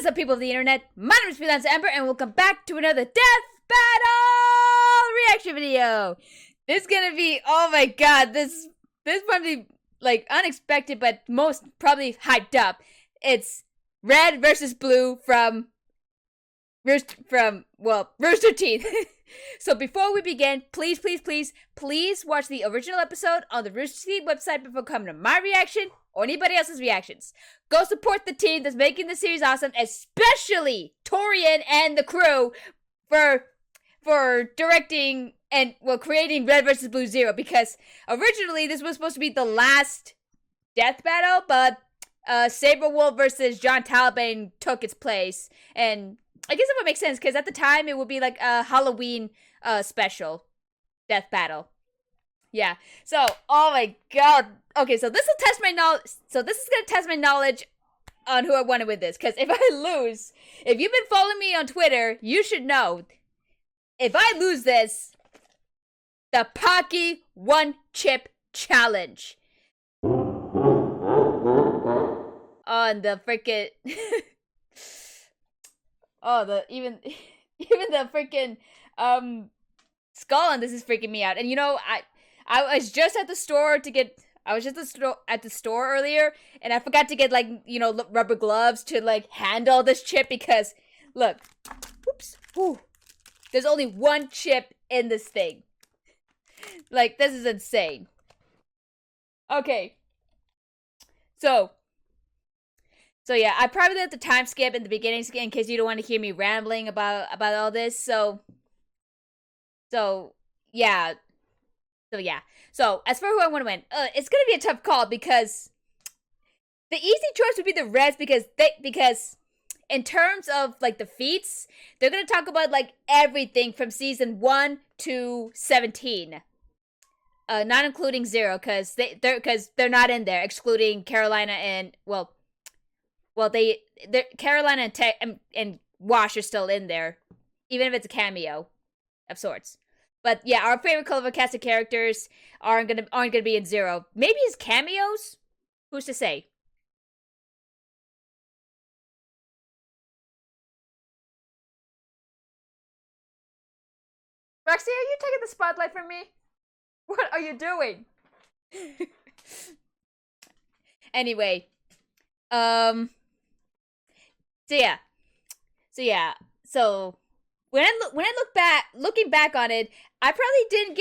What is up, people of the internet? My name is Freelance Ember, and welcome back to another Death Battle reaction video. This is gonna be, oh my god, this probably like unexpected, but most probably hyped up. It's red versus blue from Rooster Teeth. So before we begin, please watch the original episode on the Rooster Teeth website before coming to my reaction or anybody else's reactions. Go support the team that's making the series awesome, especially Torian and the crew for directing and creating Red vs. Blue Zero, because originally this was supposed to be the last death battle, but Saberwolf versus John Talbane took its place, and I guess it would make sense because at the time it would be like a Halloween special death battle. Yeah. So, oh my god. Okay, so this will test my knowledge. So this is gonna test my knowledge on who I wanted with this. Because if I lose, if you've been following me on Twitter, you should know. If I lose this, the Pocky One Chip Challenge. On the freaking even the freaking skull on this is freaking me out. And you know, I was just at the store at the store earlier, and I forgot to get, like, you know, rubber gloves to like handle this chip because look, there's only one chip in this thing. Like, this is insane. Okay. So yeah, I probably have to time skip in the beginning in case you don't want to hear me rambling about all this. So yeah. So as for who I want to win, it's gonna be a tough call because the easy choice would be the Reds because in terms of like the feats, they're gonna talk about like everything from season 1 to 17. Not including Zero because they're not in there, excluding Carolina and Carolina and Wash are still in there, even if it's a cameo of sorts. But yeah, our favorite colorful cast of characters aren't gonna be in Zero. Maybe his cameos? Who's to say? Roxy, are you taking the spotlight from me? What are you doing? Anyway, So when I looking back on it, I probably didn't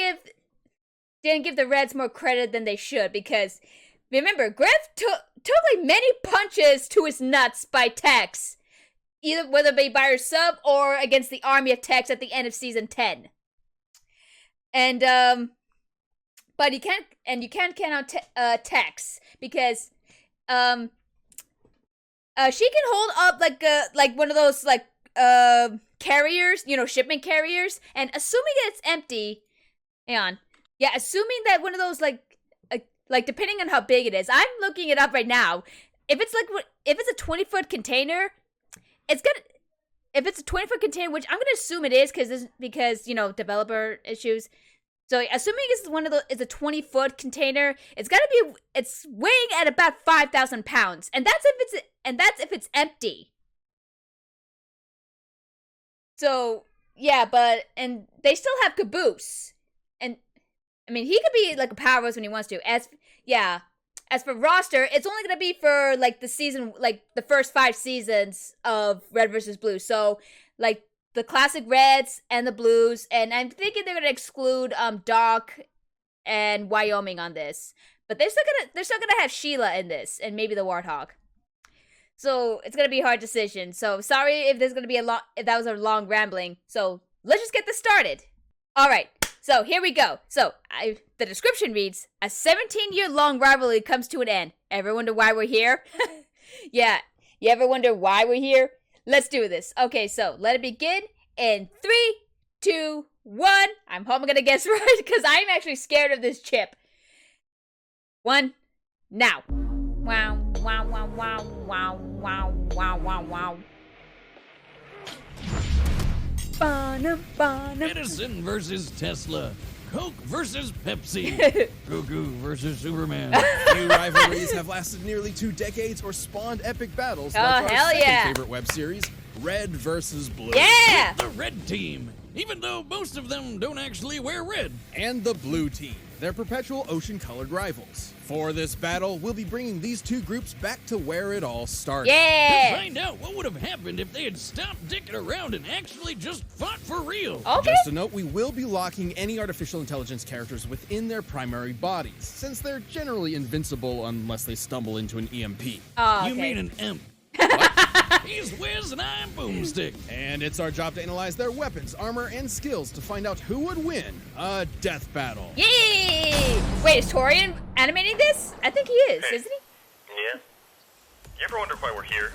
give the Reds more credit than they should, because remember, Griff took like many punches to his nuts by Tex, either whether it be by her sub or against the army of Tex at the end of season 10. And but you can't count out Tex because she can hold up like one of those like carriers, you know, shipment carriers, and assuming it's empty, assuming that one of those like depending on how big it is, I'm looking it up right now. If it's a 20-foot container, if it's a 20-foot container, which I'm gonna assume it is because you know, developer issues. So assuming it's a 20-foot container, it's weighing at about 5,000 pounds, and that's if it's empty. So yeah, and they still have Caboose, and I mean, he could be like a powerhouse when he wants to. As for roster, it's only gonna be for like the season, like the first 5 seasons of Red vs. Blue. So like the classic Reds and the Blues, and I'm thinking they're gonna exclude Doc and Wyoming on this, but they're still gonna have Sheila in this, and maybe the Warthog. So it's gonna be a hard decision. So sorry if that was a long rambling. So let's just get this started. All right. So here we go. So the description reads: a 17-year-long rivalry comes to an end. Ever wonder why we're here? Yeah. You ever wonder why we're here? Let's do this. Okay. So let it begin in 3, 2, 1. I'm hoping I'm gonna guess right because I'm actually scared of this chip. 1. Now. Wow. Wow, wow, wow, wow, wow, wow, wow, wow. Edison versus Tesla. Coke versus Pepsi. Goku versus Superman. Few rivalries have lasted nearly 2 decades or spawned epic battles like our hell second yeah. favorite web series, Red versus Blue. Yeah! The red team, even though most of them don't actually wear red. And the Blue Team, their perpetual ocean-colored rivals. For this battle, we'll be bringing these two groups back to where it all started. To Yeah! find out what would have happened if they had stopped dicking around and actually just fought for real. Okay. Just a note, we will be locking any artificial intelligence characters within their primary bodies, since they're generally invincible unless they stumble into an EMP. Oh, okay. You mean an imp. He's Wiz and I'm Boomstick. And it's our job to analyze their weapons, armor, and skills to find out who would win a death battle. Yay! Wait, is Torian animating this? I think he is, Hey. isn't he? Yeah? You ever wonder why we're here?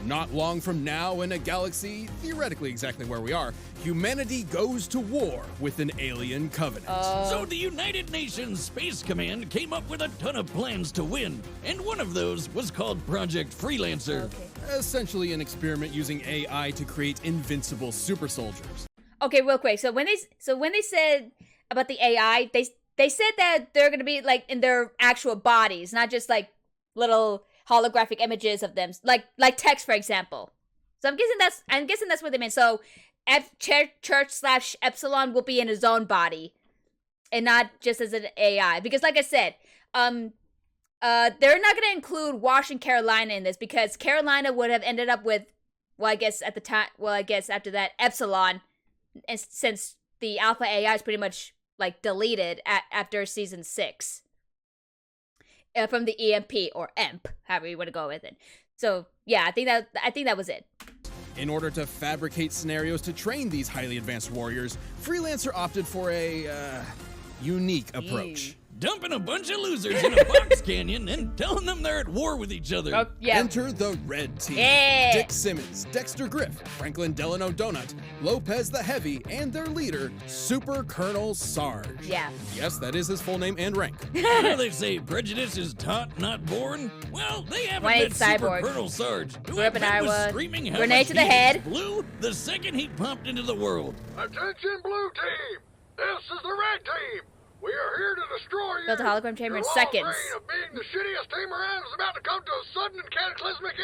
Not long from now, in a galaxy theoretically exactly where we are, humanity goes to war with an alien covenant. So the United Nations Space Command came up with a ton of plans to win, and one of those was called Project Freelancer. Okay. Essentially an experiment using AI to create invincible super soldiers. Okay, real quick. So when they said about the AI, they said that they're gonna be like in their actual bodies, not just like little holographic images of them, like text, for example. So I'm guessing that's what they meant. So Church / Epsilon will be in his own body, and not just as an AI. Because like I said, they're not gonna include Washington, Carolina in this because Carolina would have ended up with, I guess after that Epsilon, and since the Alpha AI is pretty much like deleted after season 6. From the EMP or EMP, however you want to go with it. So yeah, I think that was it. In order to fabricate scenarios to train these highly advanced warriors, Freelancer opted for a unique approach. Dumping a bunch of losers in a box canyon and telling them they're at war with each other. Oh yeah. Enter the Red Team. Yeah. Dick Simmons, Dexter Griff, Franklin Delano Donut, Lopez the Heavy, and their leader, Super Colonel Sarge. Yeah. Yes, that is his full name and rank. You know they say prejudice is taught, not born? Well, they haven't Wait, met Super Cyborg. Colonel Sarge, who Grew up in I bet was Iowa. screaming how Grenade much to the he head. was blue the second he popped into the world. Attention, Blue Team! This is the Red Team! We are here to destroy you! Built a hologram chamber in Your long seconds. reign of being the shittiest team around is about to come to a sudden and cataclysmic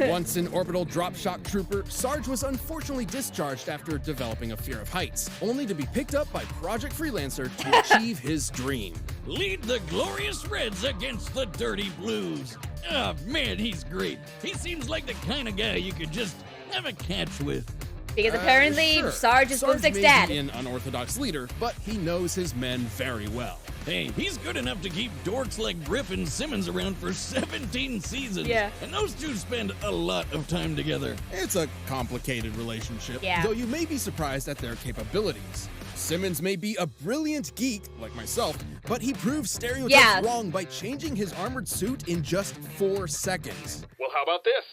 end! Once an orbital drop shock trooper, Sarge was unfortunately discharged after developing a fear of heights, only to be picked up by Project Freelancer to achieve his dream. Lead the glorious Reds against the dirty Blues. Oh man, he's great. He seems like the kind of guy you could just have a catch with. Because apparently Sure. Sarge is Boomstick's may dad. be an unorthodox leader, but he knows his men very well. Hey, he's good enough to keep dorks like Griff and Simmons around for 17 seasons. Yeah. And those two spend a lot of time together. It's a complicated relationship, Yeah. though you may be surprised at their capabilities. Simmons may be a brilliant geek, like myself, but he proves stereotypes Yeah. wrong by changing his armored suit in just 4 seconds. Well, how about this?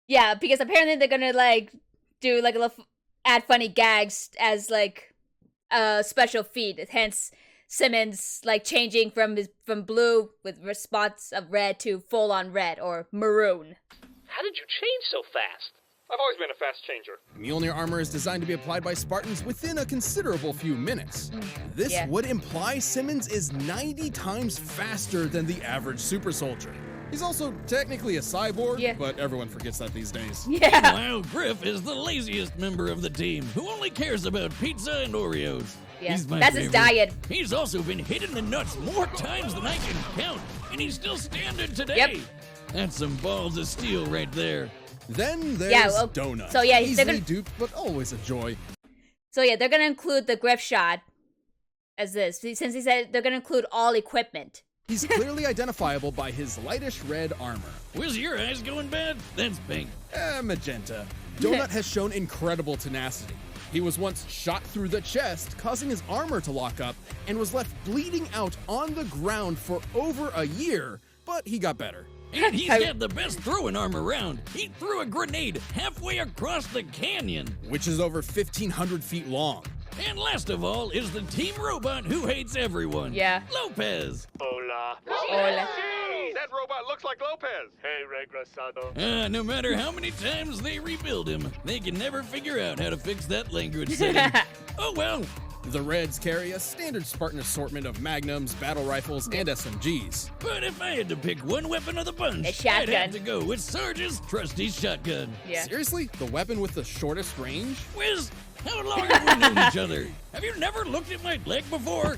Yeah, because apparently they're gonna like do like a little add funny gags as like a special feat. Hence Simmons like changing from blue with spots of red to full on red or maroon. How did you change so fast? I've always been a fast changer. Mjolnir armor is designed to be applied by Spartans within a considerable few minutes. This Yeah. would imply Simmons is 90 times faster than the average super soldier. He's also technically a cyborg, Yeah. but everyone forgets that these days. Yeah. Meanwhile, Griff is the laziest member of the team, who only cares about pizza and Oreos. Yeah, He's my that's his favorite. diet. He's also been hit in the nuts more times than I can count, and he's still standing today. Yep. That's some balls of steel right there. Then there's Yeah, well, Donut. so yeah, they're easily gonna- duped, but always a joy. So yeah, they're gonna include the Griff shot as this. Since he said they're gonna include all equipment. He's clearly identifiable by his lightish red armor. Was your eyes going bad? That's pink. Magenta. Donut has shown incredible tenacity. He was once shot through the chest, causing his armor to lock up, and was left bleeding out on the ground for over a year, but he got better. And he's got the best throwing arm around. He threw a grenade halfway across the canyon. Which is over 1,500 feet long. And last of all is the team robot who hates everyone. Yeah. Lopez. Hola. Hola. Hey, that robot looks like Lopez. Hey, regresado. No matter how many times they rebuild him, they can never figure out how to fix that language setting. Oh well, The Reds carry a standard Spartan assortment of magnums, battle rifles, and SMGs. But if I had to pick one weapon of the bunch, A I'd shotgun. have to go with Sarge's trusty shotgun. Yeah. Seriously? The weapon with the shortest range? Wiz, how long have we known each other? Have you never looked at my leg before?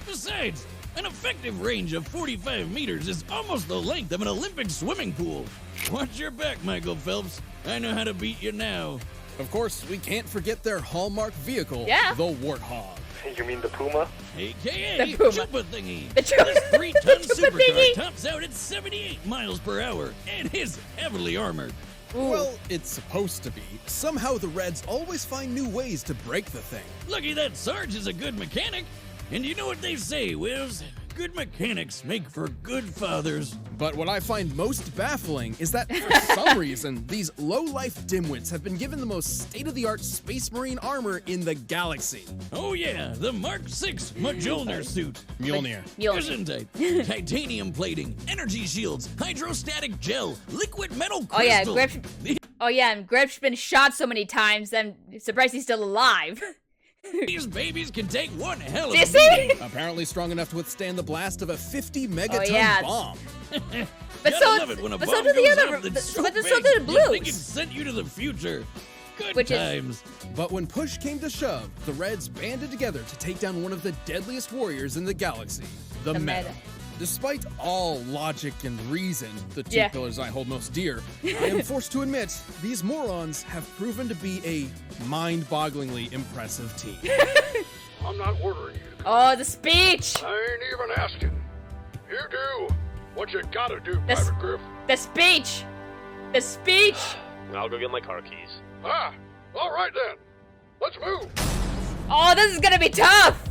Besides, an effective range of 45 meters is almost the length of an Olympic swimming pool. Watch your back, Michael Phelps. I know how to beat you now. Of course, we can't forget their hallmark vehicle, Yeah. the Warthog. You mean the Puma? AKA The Puma. Chupa Thingy. The Chupa- This 3-ton the Chupa supercar Thingy. tops out at 78 miles per hour and is heavily armored. Ooh. Well, it's supposed to be. Somehow the Reds always find new ways to break the thing. Lucky that Sarge is a good mechanic. And you know what they say, Wiz? Good mechanics make for good fathers. But what I find most baffling is that for some reason, these low-life dimwits have been given the most state-of-the-art Space Marine armor in the galaxy. Oh yeah, the Mark VI Mjolnir suit. Mjolnir. Gesundheit. Titanium plating, energy shields, hydrostatic gel, liquid metal Oh yeah, crystal. and Grep's been shot so many times, I'm surprised he's still alive. These babies can take one hell of Do you a see? beating. Apparently strong enough to withstand the blast of a 50-megaton Oh, yeah. bomb. But Gotta so love it when a but bomb so do the goes other off that's so but so big, do the you'd think it Blues. sent you to the future. Good Which is- times. But when push came to shove, the Reds banded together to take down one of the deadliest warriors in the galaxy, the The Meta. Meta. Despite all logic and reason, the two Yeah. pillars I hold most dear, I am forced to admit these morons have proven to be a mind-bogglingly impressive team. I'm not ordering you to come. Oh, the speech! I ain't even asking. You do what you gotta do, That's- Private Griff. The speech! The speech! I'll go get my car keys. Ah, all right then. Let's move. Oh, this is gonna be tough!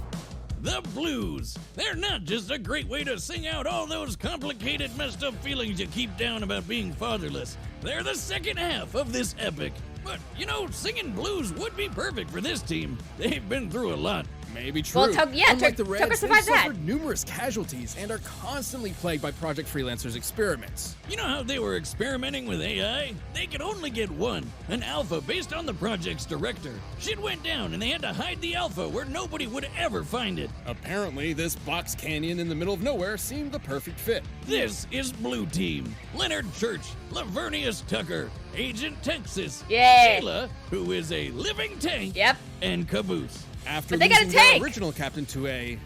The Blues. They're not just a great way to sing out all those complicated, messed up feelings you keep down about being fatherless. They're the second half of this epic. But, you know, singing blues would be perfect for this team. They've been through a lot. Maybe true. Well, Unlike the Tucker Reds, they've survived that. suffered numerous casualties and are constantly plagued by Project Freelancer's experiments. You know how they were experimenting with AI? They could only get one, an alpha based on the project's director. Shit went down and they had to hide the alpha where nobody would ever find it. Apparently, this box canyon in the middle of nowhere seemed the perfect fit. This is Blue Team. Leonard Church, Lavernius Tucker, Agent Texas, Yeah. Sheila, who is a living tank, Yep. and Caboose. After But they got a losing their tank! original captain to a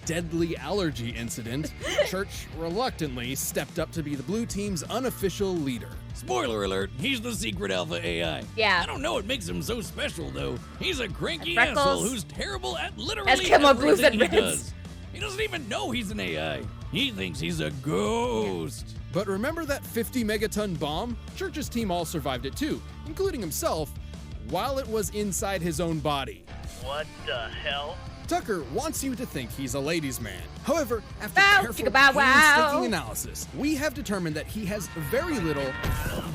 deadly allergy incident, Church reluctantly stepped up to be the Blue Team's unofficial leader. Spoiler alert, he's the secret alpha AI. Yeah. I don't know what makes him so special, though. He's a cranky Freckles. asshole who's terrible at literally Let's kill more Blues everything and he Reds. does. He doesn't even know he's an AI. He thinks he's a ghost. But remember that 50 megaton bomb? Church's team all survived it too, including himself, while it was inside his own body. What the hell? Tucker wants you to think he's a ladies' man. However, after Bow, careful, chicka, bow, wow. painstaking analysis, we have determined that he has very little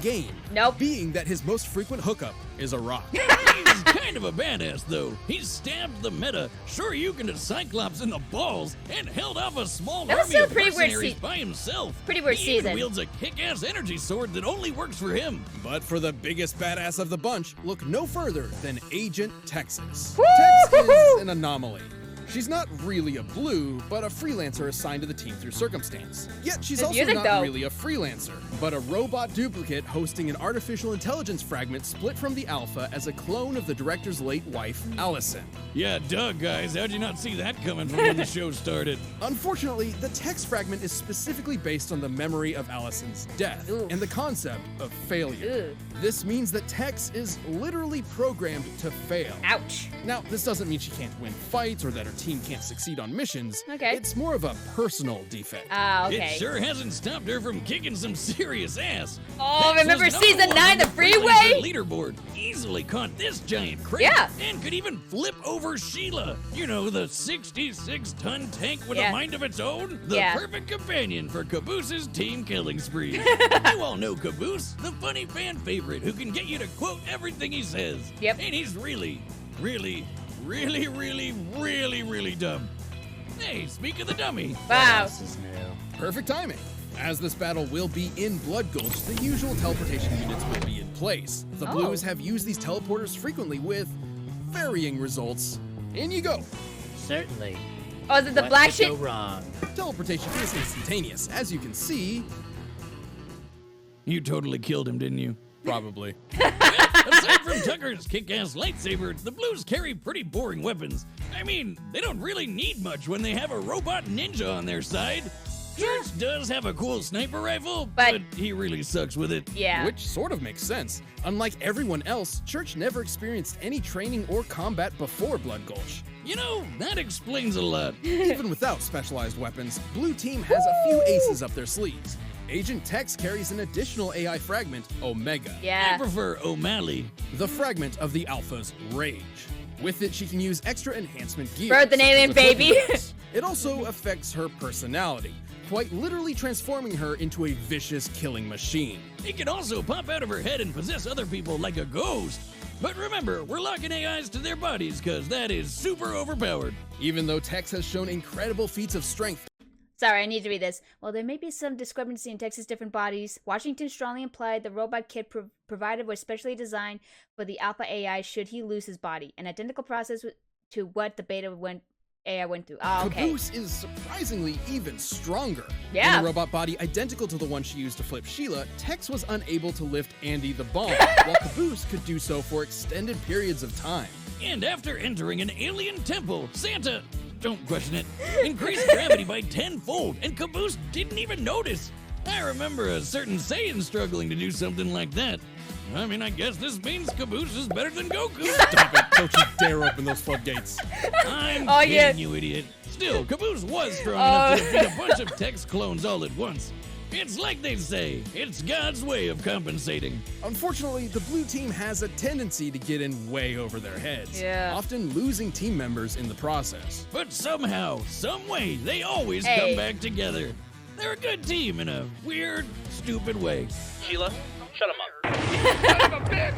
game. Nope. Being that his most frequent hookup is a rock. He's kind of a badass, though. He stabbed the Meta, Shoryuken to Cyclops in the balls, and held off a small That was army still of a pretty weird mercenaries se- by himself. pretty weird He even season. wields a kick-ass energy sword that only works for him. But for the biggest badass of the bunch, look no further than Agent Texas. Woo! Tex is an anomaly. She's not really a blue, but a freelancer assigned to the team through circumstance. Yet she's The also music, not though. really a freelancer, but a robot duplicate hosting an artificial intelligence fragment split from the Alpha as a clone of the director's late wife, Allison. Yeah, duh, guys. How'd you not see that coming from when the show started? Unfortunately, the text fragment is specifically based on the memory of Allison's death Ooh. and the concept of failure. Ooh. This means that Tex is literally programmed to fail. Ouch. Now, this doesn't mean she can't win fights or that her team can't succeed on missions. Okay. It's more of a personal defect. Ah, It okay. sure hasn't stopped her from kicking some serious ass. Oh, Tex remember was number season one 9, on the Freelancer freeway? leaderboard. Easily caught this giant crate. Yeah. And could even flip over Sheila. You know, the 66-ton tank with Yeah. a mind of its own? The Yeah. perfect companion for Caboose's team killing spree. You all know Caboose, the funny fan favorite who can get you to quote everything he says. Yep. And he's really dumb. Hey, speak of the dummy. Wow. Perfect timing. As this battle will be in Blood Gulch, the usual teleportation units will be in place. The Oh. Blues have used these teleporters frequently with varying results. In you go. Certainly. Oh, is it the What black could shit? go wrong? Teleportation is instantaneous, as you can see. You totally killed him, didn't you? Probably. Aside from Tucker's kick-ass lightsaber, the Blues carry pretty boring weapons. I mean, they don't really need much when they have a robot ninja on their side. Church does have a cool sniper rifle, but he really sucks with it. Yeah. Which sort of makes sense. Unlike everyone else, Church never experienced any training or combat before Blood Gulch. You know, that explains a lot. Even without specialized weapons, Blue Team has a few aces up their sleeves. Agent Tex carries an additional AI fragment, Omega. I Yeah. prefer O'Malley. The fragment of the Alpha's rage. With it, she can use extra enhancement gear. Birth an such as alien a baby. cloaking. It also affects her personality, quite literally transforming her into a vicious killing machine. He can also pop out of her head and possess other people like a ghost. But remember, we're locking AIs to their bodies because that is super overpowered. Even though Tex has shown incredible feats of strength, Sorry, I need to read this. While there may be some discrepancy in Texas' different bodies, Washington strongly implied the robot kit provided was specially designed for the Alpha AI should he lose his body, an identical process to what the Beta AI went through. Oh, okay. Caboose is surprisingly even stronger. Yeah. In a robot body identical to the one she used to flip Sheila, Tex was unable to lift Andy the Bomb, while Caboose could do so for extended periods of time. And after entering an alien temple, Santa, don't question it, increased gravity by 10-fold, and Caboose didn't even notice. I remember a certain Saiyan struggling to do something like that. I mean, I guess this means Caboose is better than Goku. Stop it. Don't you dare open those floodgates. I'm Oh, kidding, yeah. you idiot. Still, Caboose was strong enough to defeat a bunch of Tex clones all at once. It's like they say, it's God's way of compensating. Unfortunately, the Blue Team has a tendency to get in way over their heads, Yeah. often losing team members in the process. But somehow, some way, they always Hey. come back together. They're a good team in a weird, stupid way. Sheila, shut him up. Son of a bitch!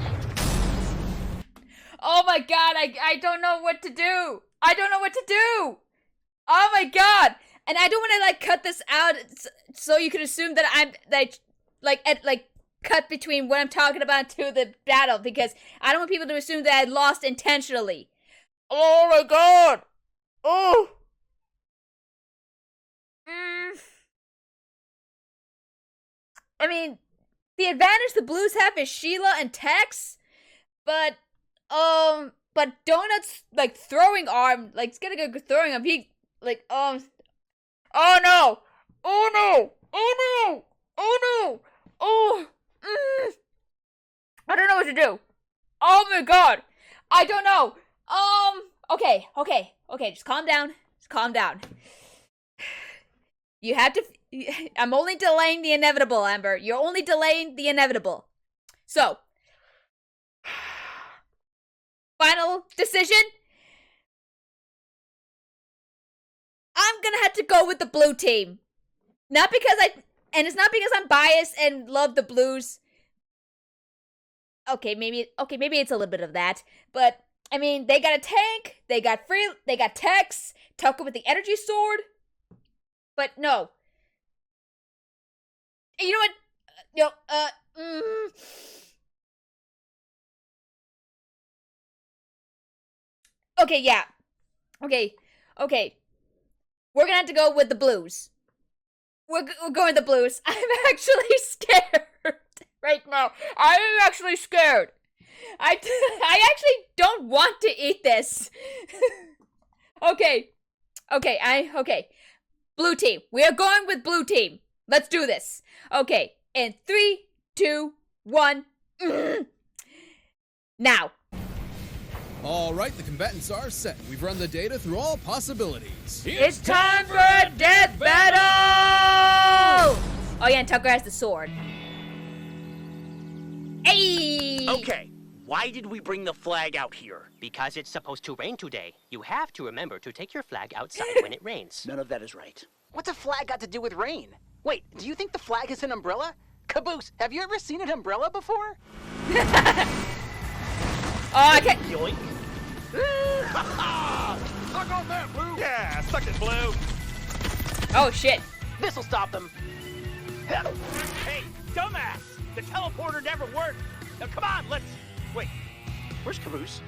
Oh my god, I don't know what to do. I don't know what to do. Oh my god. And I don't want to like cut this out so you can assume that I'm like cut between what I'm talking about to the battle because I don't want people to assume that I lost intentionally. Oh my god. Oh. I mean, the advantage the Blues have is Sheila and Tex, but Donut's like throwing arm, like it's gonna go throwing him. He like oh no, oh no, oh no, oh no, oh. I don't know what to do. Oh my god, I don't know. Okay, just calm down. Just calm down. You have to. I'm only delaying the inevitable, Amber. You're only delaying the inevitable. So, final decision. I'm gonna have to go with the blue team. Not because it's not because I'm biased and love the Blues. Okay, maybe it's a little bit of that. But, I mean, they got a tank, they got Tex, Tucker with the energy sword. But no. You know what? Okay, yeah. Okay. We're gonna have to go with the Blues. We're going with the Blues. I'm actually scared right now. I am actually scared. I actually don't want to eat this. Okay. Blue team. We are going with blue team. Let's do this. Okay. In 3, 2, 1. Now. All right, the combatants are set. We've run the data through all possibilities. It's time for a death battle! Oh yeah, and Tucker has the sword. Hey! Okay, why did we bring the flag out here? Because it's supposed to rain today. You have to remember to take your flag outside when it rains. None of that is right. What's a flag got to do with rain? Wait, do you think the flag is an umbrella? Caboose, have you ever seen an umbrella before? Oh, I can't. Yoink. Suck on that, Blue! Yeah, suck it, Blue. Oh shit. This'll stop them. Hey, dumbass! The teleporter never worked. Now come on, let's... Wait, where's Caboose?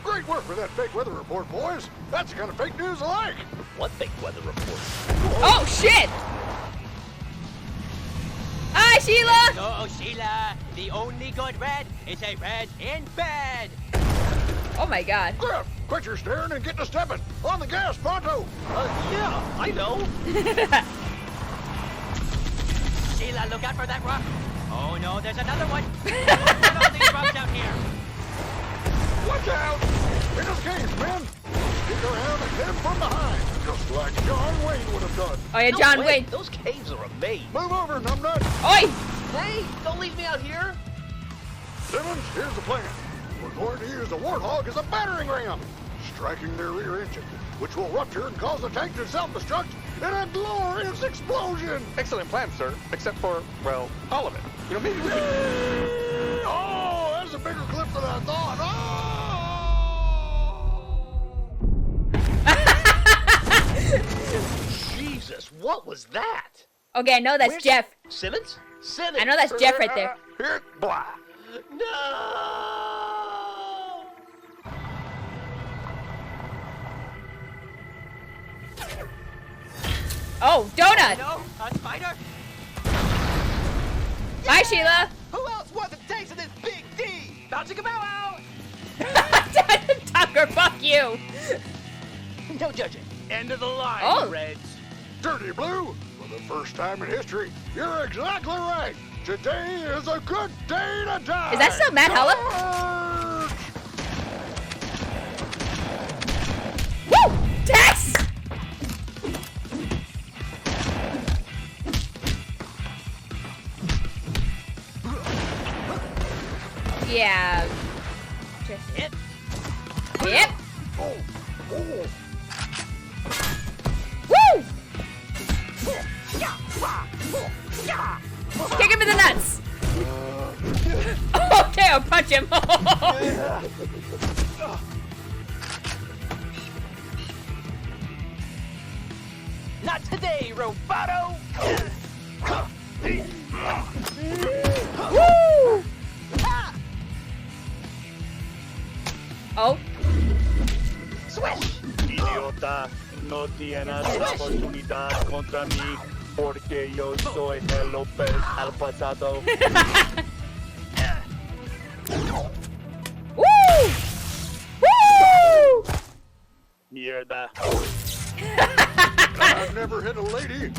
Great work with that fake weather report, boys. That's the kind of fake news I like. What fake weather report? Oh, shit! Hi, Sheila! No, Sheila. The only good red is a red in bed. Oh my god. Griff, quit your staring and get to stepping. On the gas, pronto. Yeah, I know. Sheila, look out for that rock. Oh no, there's another one. Get all these rocks out here. Watch out! In his cage, men! Stick around and hit him from behind, just like John Wayne would have done. Oh yeah, John No way, Wayne. Those caves are amazing. Move over, numbnut! Oi! Hey, don't leave me out here. Simmons, here's the plan. We're going to use the Warthog as a battering ram, striking their rear engine, which will rupture and cause the tank to self-destruct in a glorious explosion! Excellent plan, sir. Except for, well, all of it. You know, maybe we could... Oh, that's a bigger clip than I thought! Oh! Jesus, what was that? Okay, I know that's Jeff. Simmons? Simmons. I know that's Jeff right there. Here, blah. No! Oh, donut! No, a spider. Bye, Sheila! Who else wants a taste of this big D? Bouncing about out! Tucker, fuck you! No judging. End of the line, Oh. Reds. Dirty Blue, for the first time in history, you're exactly right. Today is a good day to die. Is that still Matt Hella? Charge! Woo! Tex! Yeah. Hit. Yep. Oh, oh. Woo! Kick him in the nuts! Okay, I'll punch him. Not today, Roboto! Woo! Oh. Swish! Idiota, no tienes oportunidad contra mí porque yo soy el López al pasado. Woo! Woo! Mierda. I've never hit a lady.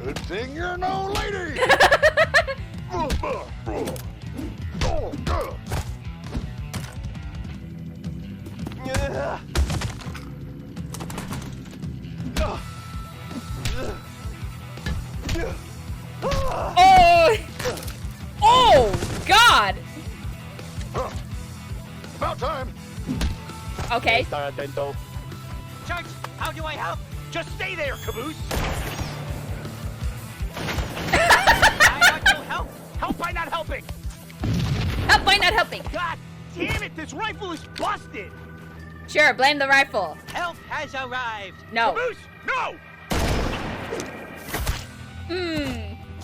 Good thing you're no lady. Oh! Oh, God! About time. Okay. Estar atento. Church, how do I help? Just stay there, Caboose. I want to help. Help by not helping. Help by not helping. God damn it, this rifle is busted. Sure, blame the rifle. Help has arrived. No. Caboose, no!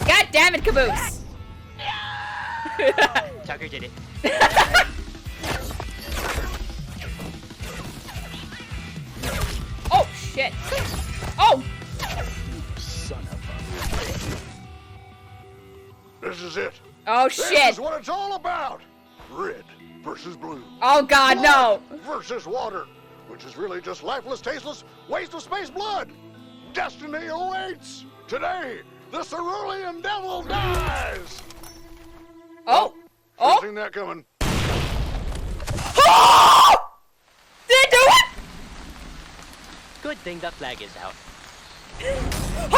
God damn it, Caboose. Tucker did it. Oh, shit. Oh! Son of This is it. Oh, This shit. is what it's all about. Red versus blue. Oh, God, no. Blood versus water, which is really just lifeless, tasteless waste of space blood. Destiny awaits. Today, the cerulean devil dies. Oh. Should Oh. seen that coming. Oh! Did it do it? Good thing the flag is out. Oh!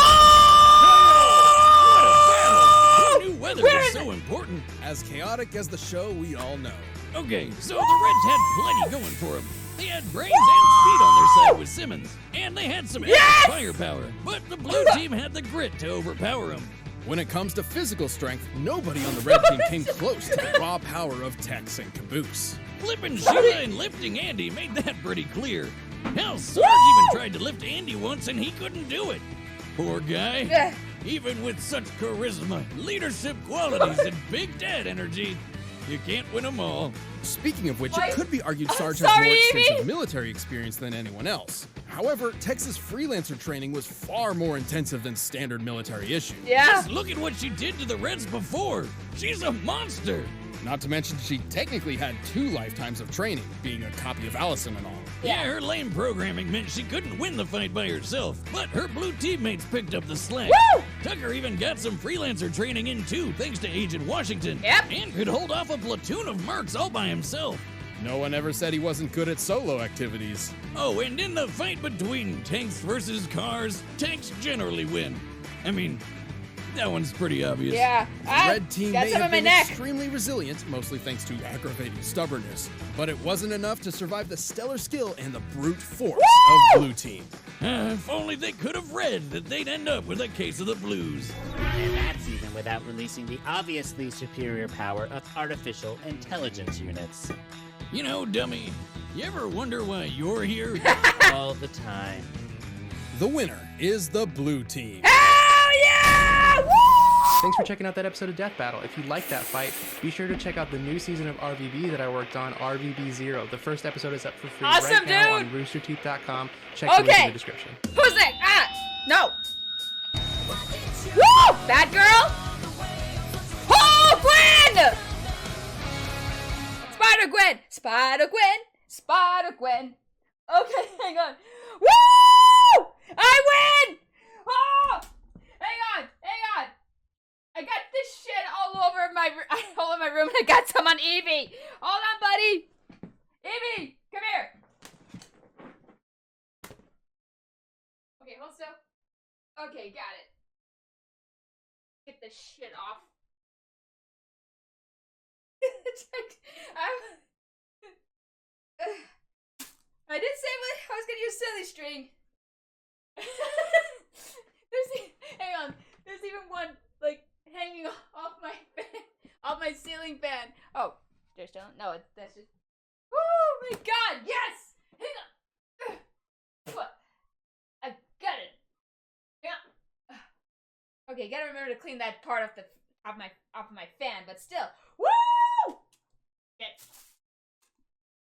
Who knew weather Where was is so important? As chaotic as the show we all know. Okay, so the Reds had plenty going for them. They had brains and speed on their side with Simmons, and they had some Yes! extra firepower. But the blue team had the grit to overpower them. When it comes to physical strength, nobody on the red team came close to the raw power of Tex and Caboose. Flipping Sheila and lifting Andy made that pretty clear. Hell, Sarge even tried to lift Andy once and he couldn't do it. Poor guy. Yeah. Even with such charisma, leadership qualities, and big dad energy, You can't win them all. Speaking of which, What? it could be argued I'm Sarge sorry, has more Amy. extensive military experience than anyone else. However, Texas freelancer training was far more intensive than standard military issues. Yeah. Just look at what she did to the Reds before. She's a monster. Not to mention, she technically had 2 lifetimes of training, being a copy of Allison and all. Yeah, her lame programming meant she couldn't win the fight by herself, but her blue teammates picked up the slack. Woo! Tucker even got some freelancer training in too, thanks to Agent Washington. Yep. And could hold off a platoon of mercs all by himself. No one ever said he wasn't good at solo activities. Oh, and in the fight between tanks versus cars, tanks generally win. I mean, that one's pretty obvious. Yeah. The I red team got may some have on my been neck. extremely resilient, mostly thanks to aggravating stubbornness, but it wasn't enough to survive the stellar skill and the brute force of blue team. If only they could have read that they'd end up with a case of the blues. And that's even without releasing the obviously superior power of artificial intelligence units. You know, dummy, you ever wonder why you're here? All the time. The winner is the blue team. Hell yeah! Woo! Thanks for checking out that episode of Death Battle. If you liked that fight, be sure to check out the new season of RVB that I worked on, RVB 0. The first episode is up for free Awesome, right now dude! on roosterteeth.com. Check the link in Okay. the description. Who's that? No. Woo! Bad girl. Oh, Gwen! Spider-Gwen! Spider-Gwen! Spider-Gwen! Okay, hang on. Woo! I win! Oh! Hang on! I got this shit all over my room and I got some on Evie! Hold on, buddy! Evie! Come here! Okay, hold still. Okay, got it. Get this shit off. I did say I was gonna use silly string. Hang on. There's even one like hanging off my fan, off my ceiling fan. Oh, there's still no. That's just. Oh my god! Yes. Hang on. I got it. Yeah. Okay, gotta remember to clean that part off of my fan, but still. Woo! Yes.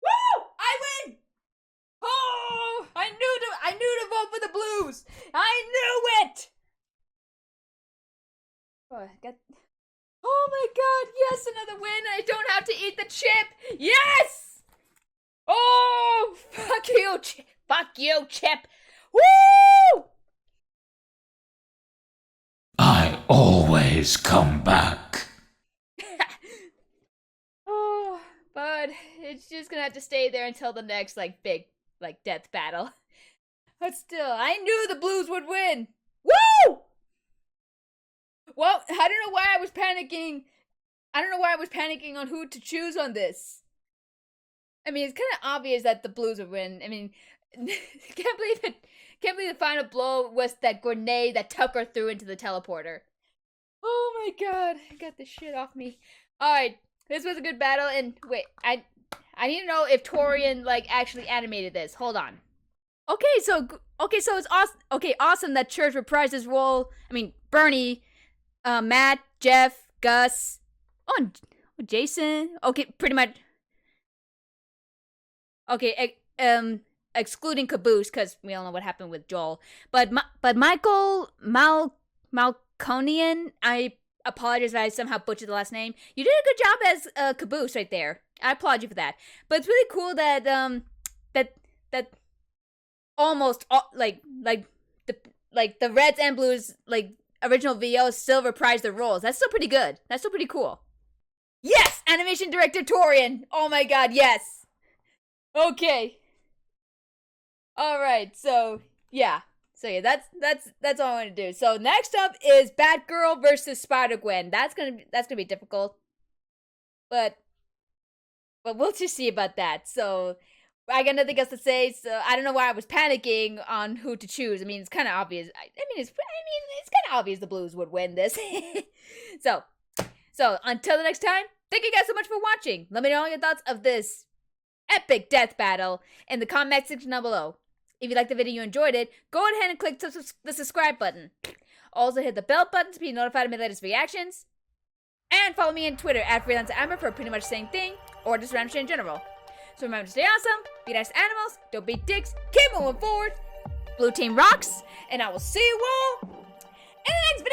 Woo! I win! Oh! I knew to vote for the Blues. I knew it. Oh my god! Yes, another win. I don't have to eat the chip. Yes! Oh! Fuck you, Chip. Fuck you, Chip. Woo! I always come back. Oh, but it's just gonna have to stay there until the next, big, death battle. But still, I knew the Blues would win. Woo! Well, I don't know why I was panicking. I don't know why I was panicking on who to choose on this. I mean, it's kind of obvious that the Blues would win. I mean, can't believe the final blow was that grenade that Tucker threw into the teleporter. Oh my god, I got this shit off me. Alright, this was a good battle, and wait, I need to know if Torian, actually animated this. Hold on. Okay, so it's awesome. Okay, awesome that Church reprised his role. I mean, Bernie, Matt, Jeff, Gus, and Jason. Okay, pretty much. Okay, excluding Caboose, because we all know what happened with Joel. But Michael Malconian, I apologize if I somehow butchered the last name. You did a good job as Caboose right there. I applaud you for that. But it's really cool that that almost all, the Reds and Blues original VOs still reprise their roles. That's still pretty good. That's still pretty cool. Yes, animation director Torian. Oh my god, yes. Okay. All right. So yeah, that's all I want to do. So next up is Batgirl versus Spider-Gwen. That's gonna be difficult, but we'll just see about that. So I got nothing else to say. So I don't know why I was panicking on who to choose. I mean, it's kind of obvious. It's kind of obvious the Blues would win this. So until the next time, thank you guys so much for watching. Let me know all your thoughts of this epic death battle in the comment section down below. If you liked the video, you enjoyed it, go ahead and click the subscribe button. Also hit the bell button to be notified of my latest reactions. And follow me on Twitter at freelanceamber for pretty much the same thing, or just random shit in general. So remember to stay awesome, be nice to animals, don't be dicks, keep moving forward. Blue team rocks, and I will see you all in the next video.